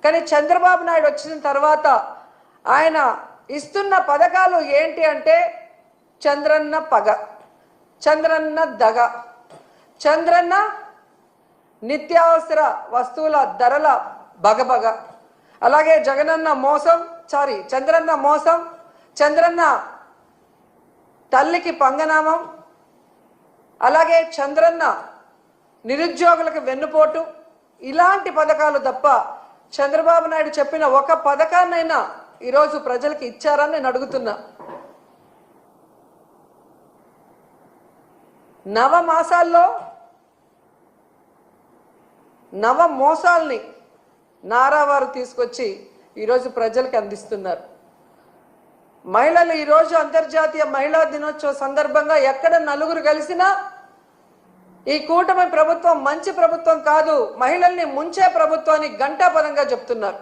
కానీ చంద్రబాబు నాయుడు వచ్చిన తర్వాత ఆయన ఇస్తున్న పథకాలు ఏంటి అంటే చంద్రన్న పగ, చంద్రన్న దగ, చంద్రన్న నిత్యావసర వస్తువుల ధరల బగబగ, అలాగే జగనన్న మోసం, చంద్రన్న మోసం, చంద్రన్న తల్లికి పంగనామం, అలాగే చంద్రన్న నిరుద్యోగులకు వెన్నుపోటు, ఇలాంటి పథకాలు తప్ప చంద్రబాబు నాయుడు చెప్పిన ఒక పథకాన్నైనా ఈరోజు ప్రజలకు ఇచ్చారని నేను అడుగుతున్నా. నవమాసాల్లో నవ మోసాల్ని నారావారు తీసుకొచ్చి ఈరోజు ప్రజలకు అందిస్తున్నారు. మహిళలు ఈరోజు అంతర్జాతీయ మహిళా దినోత్సవ సందర్భంగా ఎక్కడ నలుగురు కలిసినా ఈ కూటమి ప్రభుత్వం మంచి ప్రభుత్వం కాదు, మహిళల్ని ముంచే ప్రభుత్వాన్ని ఘంటాపదంగా చెప్తున్నారు.